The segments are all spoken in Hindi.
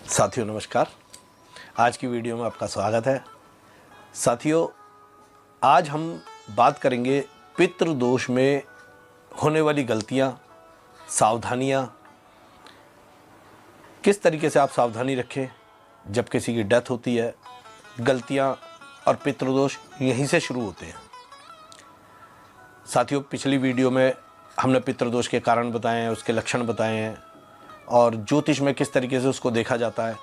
साथियों नमस्कार। आज की वीडियो में आपका स्वागत है। साथियों, आज हम बात करेंगे पितृदोष में होने वाली गलतियां, सावधानियां, किस तरीके से आप सावधानी रखें जब किसी की डेथ होती है। गलतियां और पितृदोष यहीं से शुरू होते हैं। साथियों, पिछली वीडियो में हमने पितृदोष के कारण बताए हैं, उसके लक्षण बताए हैं और ज्योतिष में किस तरीके से उसको देखा जाता है,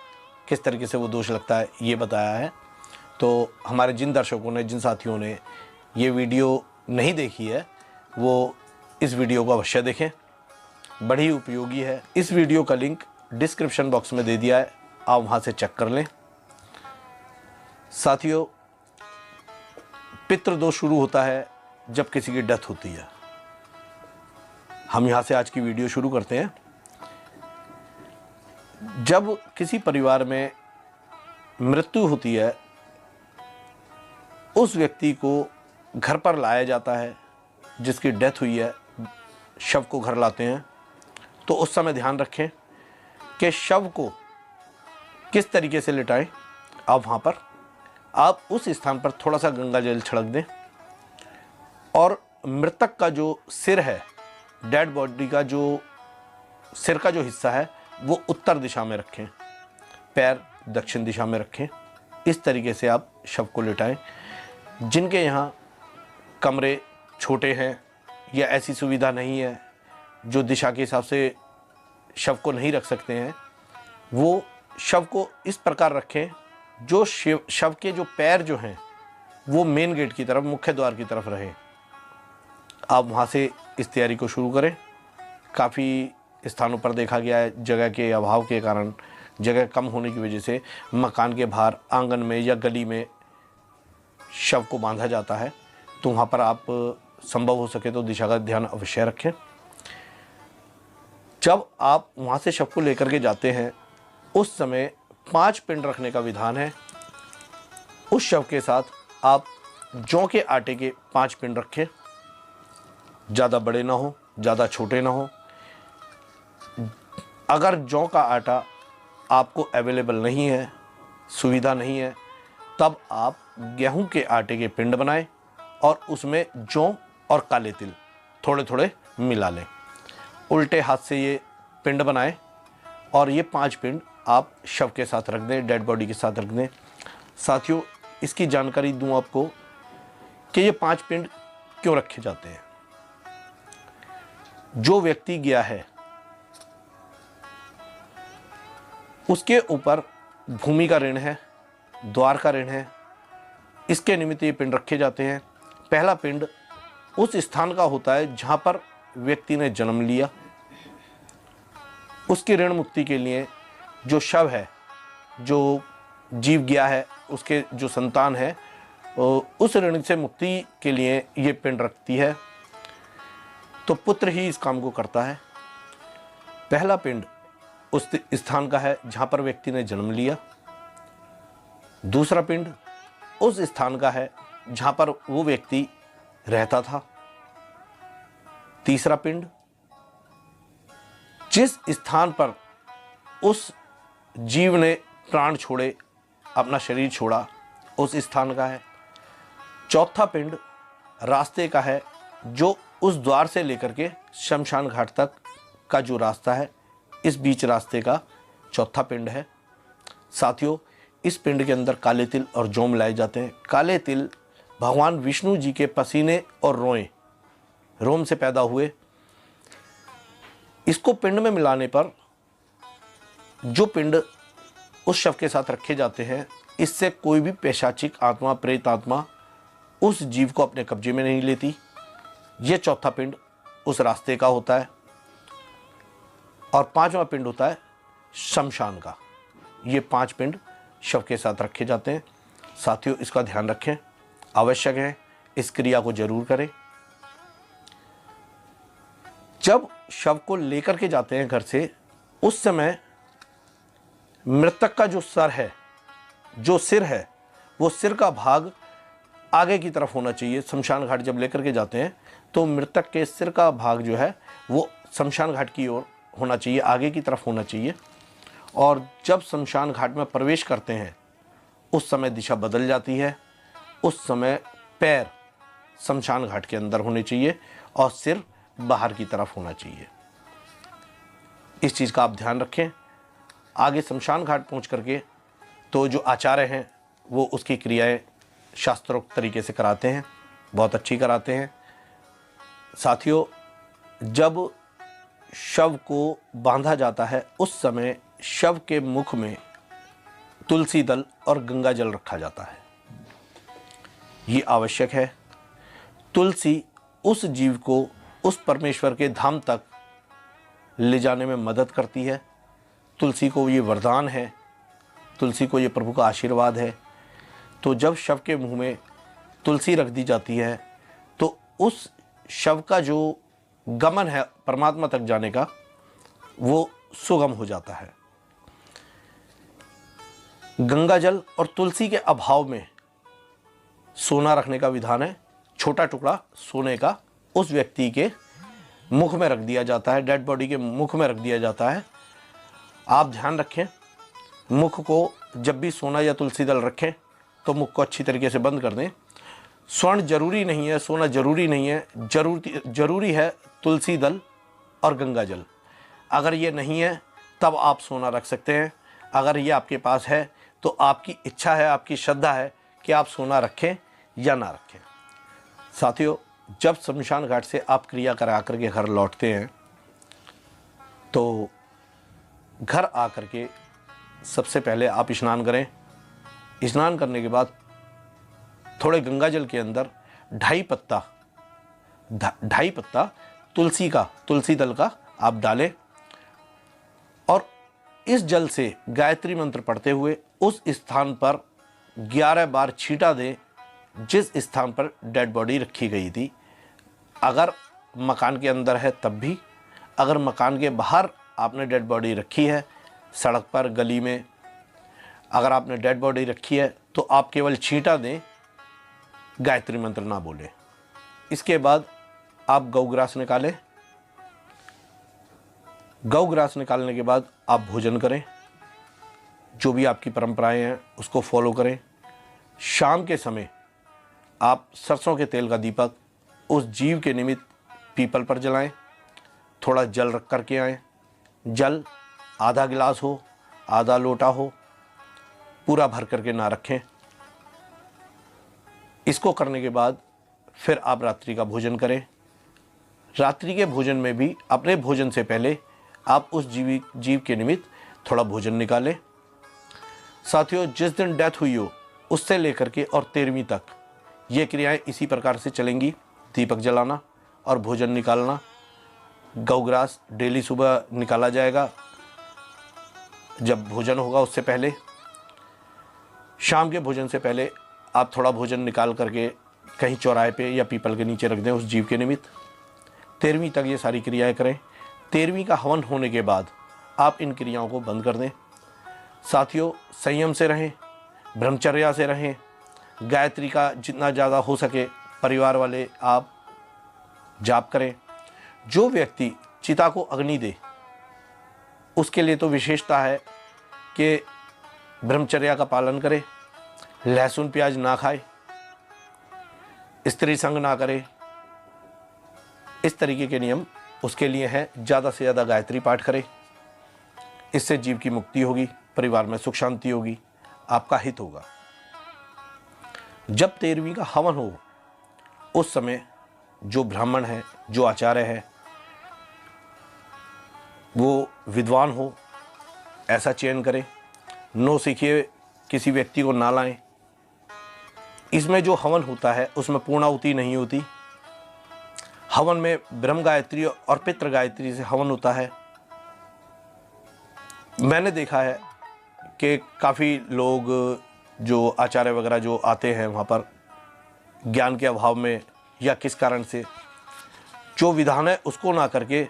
किस तरीके से वो दोष लगता है, ये बताया है। तो हमारे जिन दर्शकों ने, जिन साथियों ने ये वीडियो नहीं देखी है, वो इस वीडियो को अवश्य देखें, बड़ी उपयोगी है। इस वीडियो का लिंक डिस्क्रिप्शन बॉक्स में दे दिया है, आप वहाँ से चेक कर लें। साथियों, पितृदोष शुरू होता है जब किसी की डेथ होती है। हम यहाँ से आज की वीडियो शुरू करते हैं। जब किसी परिवार में मृत्यु होती है, उस व्यक्ति को घर पर लाया जाता है, जिसकी डेथ हुई है, शव को घर लाते हैं। तो उस समय ध्यान रखें कि शव को किस तरीके से लिटाएं। आप वहाँ पर आप उस स्थान पर थोड़ा सा गंगा जल छिड़क दें और मृतक का जो सिर है, डेड बॉडी का जो सिर का जो हिस्सा है, वो उत्तर दिशा में रखें, पैर दक्षिण दिशा में रखें। इस तरीके से आप शव को लिटाएं। जिनके यहाँ कमरे छोटे हैं या ऐसी सुविधा नहीं है, जो दिशा के हिसाब से शव को नहीं रख सकते हैं, वो शव को इस प्रकार रखें जो शव के जो पैर जो हैं वो मेन गेट की तरफ, मुख्य द्वार की तरफ रहें। आप वहाँ से इस तैयारी को शुरू करें। काफ़ी स्थानों पर देखा गया है, जगह के अभाव के कारण, जगह कम होने की वजह से मकान के बाहर, आंगन में या गली में शव को बांधा जाता है। तो वहाँ पर आप संभव हो सके तो दिशा का ध्यान अवश्य रखें। जब आप वहाँ से शव को लेकर के जाते हैं, उस समय 5 पिंड रखने का विधान है। उस शव के साथ आप जौ के आटे के 5 पिंड रखें। ज़्यादा बड़े ना हो, ज़्यादा छोटे ना हो। अगर जौ का आटा आपको अवेलेबल नहीं है, सुविधा नहीं है, तब आप गेहूं के आटे के पिंड बनाएं और उसमें जौ और काले तिल थोड़े थोड़े मिला लें। उल्टे हाथ से ये पिंड बनाएं और ये 5 पिंड आप शव के साथ रख दें, डेड बॉडी के साथ रख दें। साथियों, इसकी जानकारी दूं आपको कि ये 5 पिंड क्यों रखे जाते हैं। जो व्यक्ति गया है, उसके ऊपर भूमि का ऋण है, द्वार का ऋण है। इसके निमित्त ये पिंड रखे जाते हैं। पहला पिंड उस स्थान का होता है जहाँ पर व्यक्ति ने जन्म लिया। उसकी ऋण मुक्ति के लिए जो शव है, जो जीव गया है, उसके जो संतान है, उस ऋण से मुक्ति के लिए ये पिंड रखती है। तो पुत्र ही इस काम को करता है। पहला पिंड उस स्थान का है जहाँ पर व्यक्ति ने जन्म लिया। दूसरा पिंड उस स्थान का है जहाँ पर वो व्यक्ति रहता था। तीसरा पिंड जिस स्थान पर उस जीव ने प्राण छोड़े, अपना शरीर छोड़ा, उस स्थान का है। चौथा पिंड रास्ते का है, जो उस द्वार से लेकर के शमशान घाट तक का जो रास्ता है, इस बीच रास्ते का चौथा पिंड है। साथियों, इस पिंड के अंदर काले तिल और जौ मिलाए जाते हैं। काले तिल भगवान विष्णु जी के पसीने और रोम से पैदा हुए। इसको पिंड में मिलाने पर जो पिंड उस शव के साथ रखे जाते हैं, इससे कोई भी पैशाचिक आत्मा, प्रेत आत्मा उस जीव को अपने कब्जे में नहीं लेती। ये चौथा पिंड उस रास्ते का होता है और 5वां पिंड होता है शमशान का। ये 5 पिंड शव के साथ रखे जाते हैं। साथियों, इसका ध्यान रखें, आवश्यक है, इस क्रिया को जरूर करें। जब शव को लेकर के जाते हैं घर से, उस समय मृतक का जो सर है, जो सिर है, वो सिर का भाग आगे की तरफ होना चाहिए। शमशान घाट जब लेकर के जाते हैं तो मृतक के सिर का भाग जो है वो शमशान घाट की ओर होना चाहिए, आगे की तरफ होना चाहिए। और जब शमशान घाट में प्रवेश करते हैं उस समय दिशा बदल जाती है। उस समय पैर शमशान घाट के अंदर होने चाहिए और सिर बाहर की तरफ होना चाहिए। इस चीज़ का आप ध्यान रखें। आगे शमशान घाट पहुंच करके तो जो आचार्य हैं वो उसकी क्रियाएं शास्त्रोक्त तरीके से कराते हैं, बहुत अच्छी कराते हैं। साथियों, जब शव को बांधा जाता है उस समय शव के मुख में तुलसी दल और गंगा जल रखा जाता है। ये आवश्यक है। तुलसी उस जीव को उस परमेश्वर के धाम तक ले जाने में मदद करती है। तुलसी को ये वरदान है, तुलसी को ये प्रभु का आशीर्वाद है। तो जब शव के मुंह में तुलसी रख दी जाती है तो उस शव का जो गमन है परमात्मा तक जाने का वो सुगम हो जाता है। गंगा जल और तुलसी के अभाव में सोना रखने का विधान है। छोटा टुकड़ा सोने का उस व्यक्ति के मुख में रख दिया जाता है, डेड बॉडी के मुख में रख दिया जाता है। आप ध्यान रखें, मुख को जब भी सोना या तुलसी दल रखें तो मुख को अच्छी तरीके से बंद कर दें। स्वर्ण जरूरी नहीं है, सोना जरूरी नहीं है, जरूरी है तुलसी दल और गंगा जल। अगर ये नहीं है तब आप सोना रख सकते हैं। अगर ये आपके पास है तो आपकी इच्छा है, आपकी श्रद्धा है कि आप सोना रखें या ना रखें। साथियों, जब शमशान घाट से आप क्रिया करा करके घर लौटते हैं तो घर आकर के सबसे पहले आप स्नान करें। स्नान करने के बाद थोड़े गंगा जल के अंदर ढाई पत्ता तुलसी दल का आप डालें और इस जल से गायत्री मंत्र पढ़ते हुए उस स्थान पर 11 बार छींटा दें जिस स्थान पर डेड बॉडी रखी गई थी। अगर मकान के अंदर है तब भी, अगर मकान के बाहर आपने डेड बॉडी रखी है, सड़क पर, गली में अगर आपने डेड बॉडी रखी है तो आप केवल छींटा दें, गायत्री मंत्र ना बोलें। इसके बाद आप गौग्रास निकालें। गौग्रास निकालने के बाद आप भोजन करें। जो भी आपकी परंपराएं हैं उसको फॉलो करें। शाम के समय आप सरसों के तेल का दीपक उस जीव के निमित्त पीपल पर जलाएं। थोड़ा जल रख करके आएँ। जल आधा गिलास हो, आधा लोटा हो, पूरा भर करके ना रखें। इसको करने के बाद फिर आप रात्रि का भोजन करें। रात्रि के भोजन में भी अपने भोजन से पहले आप उस जीव के निमित्त थोड़ा भोजन निकालें। साथियों, जिस दिन डेथ हुई हो उससे लेकर के और 13वीं तक ये क्रियाएं इसी प्रकार से चलेंगी। दीपक जलाना और भोजन निकालना। गौग्रास डेली सुबह निकाला जाएगा जब भोजन होगा उससे पहले। शाम के भोजन से पहले आप थोड़ा भोजन निकाल करके कहीं चौराहे पे या पीपल के नीचे रख दें उस जीव के निमित्त। 13वीं तक ये सारी क्रियाएं करें। 13वीं का हवन होने के बाद आप इन क्रियाओं को बंद कर दें। साथियों, संयम से रहें, ब्रह्मचर्या से रहें। गायत्री का जितना ज़्यादा हो सके परिवार वाले आप जाप करें। जो व्यक्ति चिता को अग्नि दे उसके लिए तो विशेषता है कि ब्रह्मचर्या का पालन करे, लहसुन प्याज ना खाए, स्त्री संग ना करे। इस तरीके के नियम उसके लिए हैं। ज़्यादा से ज़्यादा गायत्री पाठ करें। इससे जीव की मुक्ति होगी, परिवार में सुख शांति होगी, आपका हित होगा। जब 13वीं का हवन हो उस समय जो ब्राह्मण है, जो आचार्य है, वो विद्वान हो ऐसा चयन करें। नो सीखिए किसी व्यक्ति को ना लाएं। इसमें जो हवन होता है उसमें पूर्णाहुति नहीं होती। हवन में ब्रह्म गायत्री और पितृ गायत्री से हवन होता है। मैंने देखा है कि काफ़ी लोग जो आचार्य वगैरह जो आते हैं वहाँ पर ज्ञान के अभाव में या किस कारण से जो विधान है उसको ना करके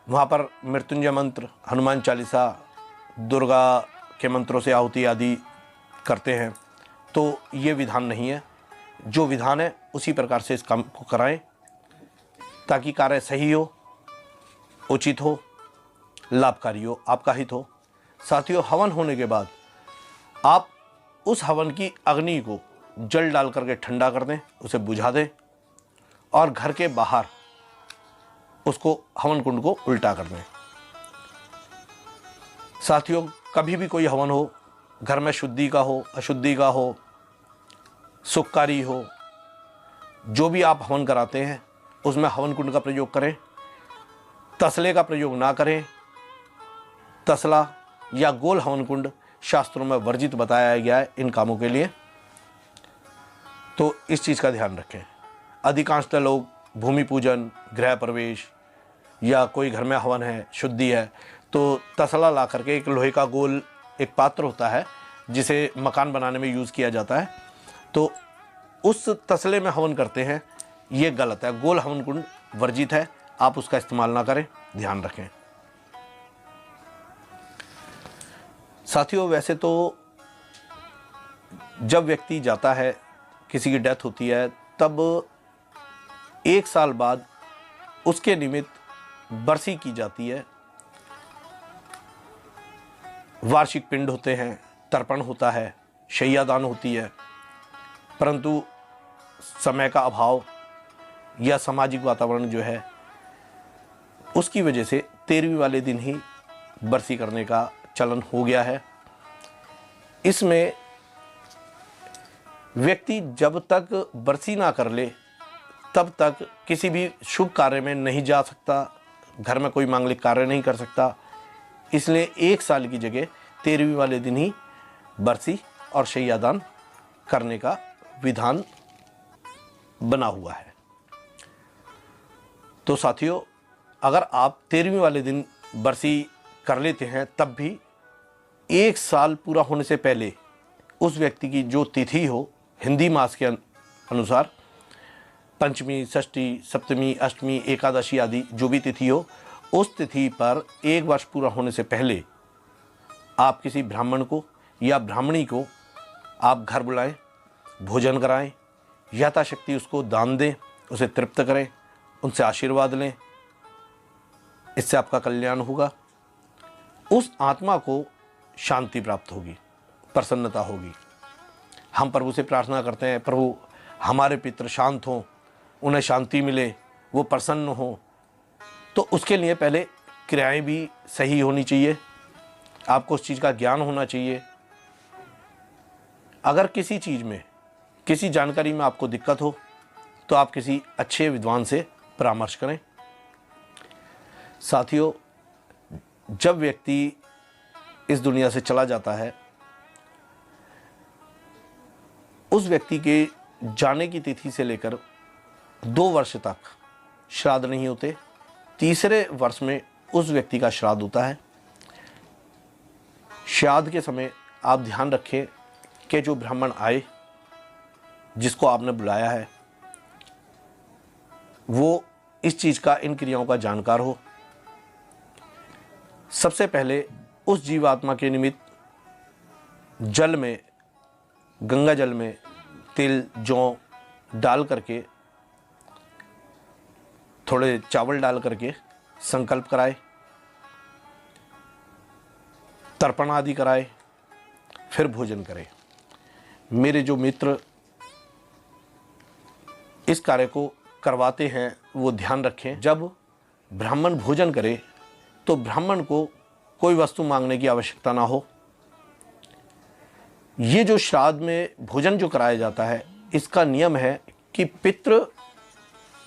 वहाँ पर मृत्युंजय मंत्र, हनुमान चालीसा, दुर्गा के मंत्रों से आहुति आदि करते हैं। तो ये विधान नहीं है। जो विधान है उसी प्रकार से इस काम को कराएं ताकि कार्य सही हो, उचित हो, लाभकारी हो, आपका हित हो। साथियों, हवन होने के बाद आप उस हवन की अग्नि को जल डाल करके ठंडा कर दें, उसे बुझा दें और घर के बाहर उसको हवन कुंड को उल्टा कर दें। साथियों, कभी भी कोई हवन हो, घर में शुद्धि का हो, अशुद्धि का हो, सुखकारी हो, जो भी आप हवन कराते हैं उसमें हवन कुंड का प्रयोग करें। तसले का प्रयोग ना करें। तसला या गोल हवन कुंड शास्त्रों में वर्जित बताया गया है इन कामों के लिए, तो इस चीज़ का ध्यान रखें। अधिकांशतः लोग भूमि पूजन, गृह प्रवेश या कोई घर में हवन है, शुद्धि है, तो तसला ला करके, एक लोहे का गोल एक पात्र होता है जिसे मकान बनाने में यूज़ किया जाता है, तो उस तसले में हवन करते हैं। ये गलत है। गोल हवन कुंड वर्जित है, आप उसका इस्तेमाल ना करें, ध्यान रखें। साथियों, वैसे तो जब व्यक्ति जाता है, किसी की डेथ होती है, तब 1 साल बाद उसके निमित्त बरसी की जाती है। वार्षिक पिंड होते हैं, तर्पण होता है, शय्यादान होती है, परंतु समय का अभाव या सामाजिक वातावरण जो है उसकी वजह से 13वीं वाले दिन ही बरसी करने का चलन हो गया है। इसमें व्यक्ति जब तक बरसी ना कर ले तब तक किसी भी शुभ कार्य में नहीं जा सकता, घर में कोई मांगलिक कार्य नहीं कर सकता। इसलिए 1 साल की जगह 13वीं वाले दिन ही बरसी और शय्यादान करने का विधान बना हुआ है। तो साथियों, अगर आप 13वीं वाले दिन बरसी कर लेते हैं, तब भी 1 साल पूरा होने से पहले उस व्यक्ति की जो तिथि हो, हिंदी मास के अनुसार पंचमी, षष्ठी, सप्तमी, अष्टमी, एकादशी आदि जो भी तिथि हो, उस तिथि पर 1 वर्ष पूरा होने से पहले आप किसी ब्राह्मण को या ब्राह्मणी को आप घर बुलाएं, भोजन कराएं, यथाशक्ति उसको दान दें, उसे तृप्त करें, उनसे आशीर्वाद लें। इससे आपका कल्याण होगा। उस आत्मा को शांति प्राप्त होगी, प्रसन्नता होगी। हम प्रभु से प्रार्थना करते हैं, प्रभु हमारे पितृ शांत हों, उन्हें शांति मिले, वो प्रसन्न हो। तो उसके लिए पहले क्रियाएं भी सही होनी चाहिए, आपको उस चीज़ का ज्ञान होना चाहिए। अगर किसी चीज़ में, किसी जानकारी में आपको दिक्कत हो तो आप किसी अच्छे विद्वान से परामर्श करें। साथियों, जब व्यक्ति इस दुनिया से चला जाता है, उस व्यक्ति के जाने की तिथि से लेकर 2 वर्ष तक श्राद्ध नहीं होते। 3रे वर्ष में उस व्यक्ति का श्राद्ध होता है। श्राद्ध के समय आप ध्यान रखें कि जो ब्राह्मण आए, जिसको आपने बुलाया है, वो इस चीज़ का, इन क्रियाओं का जानकार हो। सबसे पहले उस जीवात्मा के निमित्त जल में, गंगा जल में तिल, जौ डाल करके, थोड़े चावल डाल करके संकल्प कराए, तर्पण आदि कराए, फिर भोजन करें। मेरे जो मित्र इस कार्य को करवाते हैं वो ध्यान रखें, जब ब्राह्मण भोजन करे तो ब्राह्मण को कोई वस्तु मांगने की आवश्यकता ना हो। ये जो श्राद्ध में भोजन जो कराया जाता है, इसका नियम है कि पितृ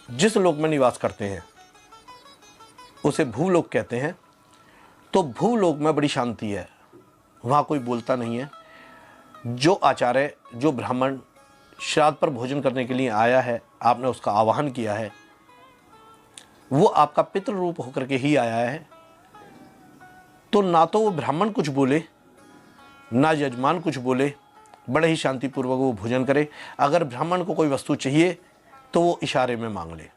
जिस लोक में निवास करते हैं उसे भूलोक कहते हैं। तो भूलोक में बड़ी शांति है, वहाँ कोई बोलता नहीं है। जो आचार्य, जो ब्राह्मण श्राद्ध पर भोजन करने के लिए आया है, आपने उसका आवाहन किया है, वो आपका पितृ रूप होकर के ही आया है। तो ना तो वो ब्राह्मण कुछ बोले, ना यजमान कुछ बोले, बड़े ही शांतिपूर्वक वो भोजन करे। अगर ब्राह्मण को कोई वस्तु चाहिए तो वो इशारे में मांग ले,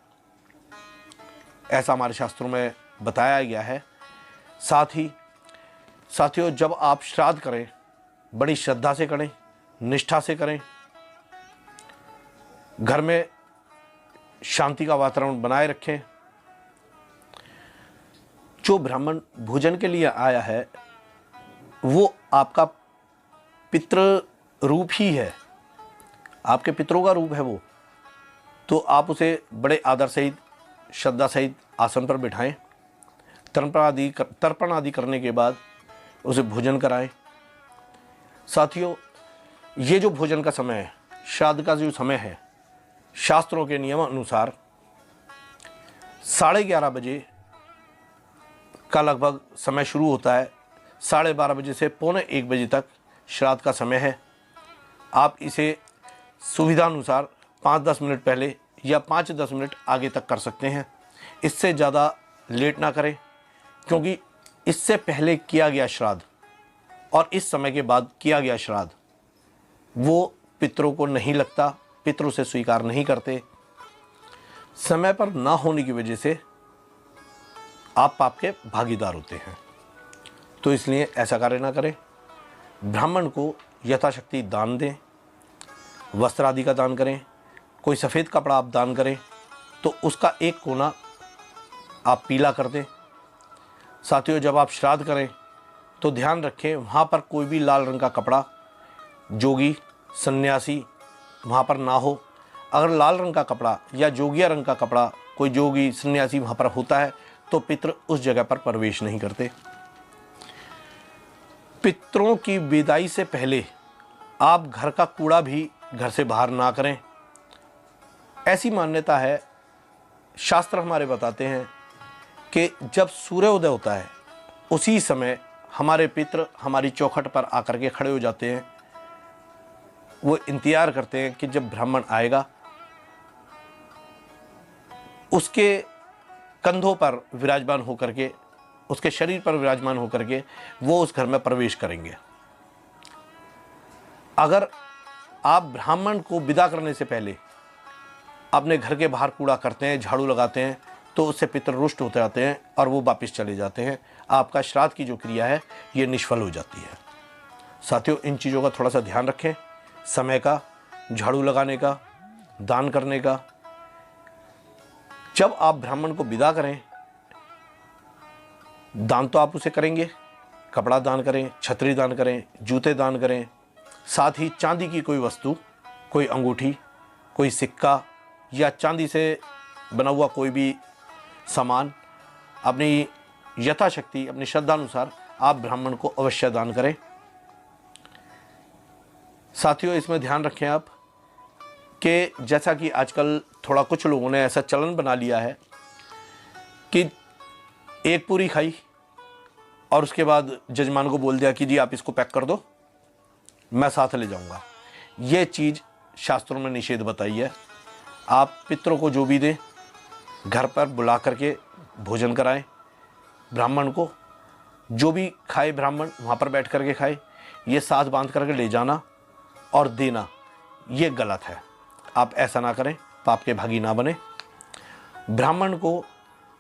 ऐसा हमारे शास्त्रों में बताया गया है। साथ ही साथियों, जब आप श्राद्ध करें, बड़ी श्रद्धा से करें, निष्ठा से करें, घर में शांति का वातावरण बनाए रखें। जो ब्राह्मण भोजन के लिए आया है, वो आपका पितृ रूप ही है, आपके पितरों का रूप है वो। तो आप उसे बड़े आदर सहित, श्रद्धा सहित आसन पर बिठाएं। तर्पण आदि करने के बाद उसे भोजन कराएं। साथियों, ये जो भोजन का समय है, श्राद्ध का जो समय है, शास्त्रों के नियम अनुसार 11:30 बजे का लगभग समय शुरू होता है। 12:30 बजे से 12:45 बजे तक श्राद्ध का समय है। आप इसे सुविधानुसार 5-10 मिनट पहले या 5-10 मिनट आगे तक कर सकते हैं। इससे ज़्यादा लेट ना करें, क्योंकि इससे पहले किया गया श्राद्ध और इस समय के बाद किया गया श्राद्ध वो पितरों को नहीं लगता, पितरों से स्वीकार नहीं करते। समय पर ना होने की वजह से आप पाप के भागीदार होते हैं। तो इसलिए ऐसा कार्य ना करें। ब्राह्मण को यथाशक्ति दान दें, वस्त्र आदि का दान करें। कोई सफ़ेद कपड़ा आप दान करें तो उसका एक कोना आप पीला कर दें। साथियों, जब आप श्राद्ध करें तो ध्यान रखें वहाँ पर कोई भी लाल रंग का कपड़ा, जोगी, सन्यासी वहाँ पर ना हो। अगर लाल रंग का कपड़ा या जोगिया रंग का कपड़ा कोई जोगी सन्यासी वहाँ पर होता है तो पितृ उस जगह पर प्रवेश नहीं करते। पितरों की विदाई से पहले आप घर का कूड़ा भी घर से बाहर ना करें। ऐसी मान्यता है, शास्त्र हमारे बताते हैं कि जब सूर्योदय होता है उसी समय हमारे पितृ हमारी चौखट पर आकर के खड़े हो जाते हैं। वो इंतजार करते हैं कि जब ब्राह्मण आएगा उसके कंधों पर विराजमान होकर के, उसके शरीर पर विराजमान होकर के वो उस घर में प्रवेश करेंगे। अगर आप ब्राह्मण को विदा करने से पहले अपने घर के बाहर कूड़ा करते हैं, झाड़ू लगाते हैं, तो उससे पितृ रुष्ट होते जाते हैं और वो वापस चले जाते हैं। आपका श्राद्ध की जो क्रिया है ये निष्फल हो जाती है। साथियों, इन चीज़ों का थोड़ा सा ध्यान रखें। समय का, झाड़ू लगाने का, दान करने का। जब आप ब्राह्मण को विदा करें, दान तो आप उसे करेंगे, कपड़ा दान करें, छतरी दान करें, जूते दान करें। साथ ही चांदी की कोई वस्तु, कोई अंगूठी, कोई सिक्का या चांदी से बना हुआ कोई भी सामान अपनी यथाशक्ति, अपनी श्रद्धानुसार आप ब्राह्मण को अवश्य दान करें। साथियों, इसमें ध्यान रखें आप कि जैसा कि आजकल थोड़ा कुछ लोगों ने ऐसा चलन बना लिया है कि एक पूरी खाई और उसके बाद जजमान को बोल दिया कि जी आप इसको पैक कर दो, मैं साथ ले जाऊंगा। ये चीज़ शास्त्रों में निषेध बताई है। आप पितरों को जो भी दें, घर पर बुला करके भोजन कराएं। ब्राह्मण को जो भी खाए ब्राह्मण वहाँ पर बैठ करके खाए। ये साथ बांध करके ले जाना और देना ये गलत है। आप ऐसा ना करें, पाप के भागी ना बने। ब्राह्मण को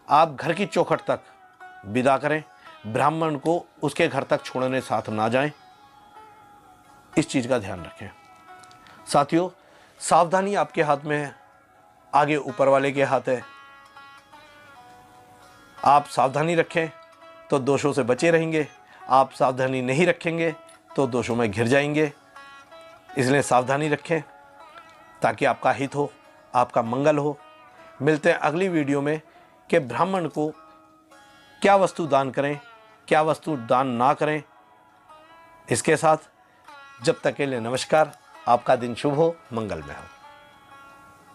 आप घर की चौखट तक विदा करें, ब्राह्मण को उसके घर तक छोड़ने साथ ना जाएं। इस चीज़ का ध्यान रखें। साथियों, सावधानी आपके हाथ में है, आगे ऊपर वाले के हाथ है। आप सावधानी रखें तो दोषों से बचे रहेंगे, आप सावधानी नहीं रखेंगे तो दोषों में घिर जाएंगे। इसलिए सावधानी रखें ताकि आपका हित हो, आपका मंगल हो। मिलते हैं अगली वीडियो में कि ब्राह्मण को क्या वस्तु दान करें, क्या वस्तु दान ना करें। इसके साथ जब तक के लिए नमस्कार। आपका दिन शुभ हो, मंगलमय हो।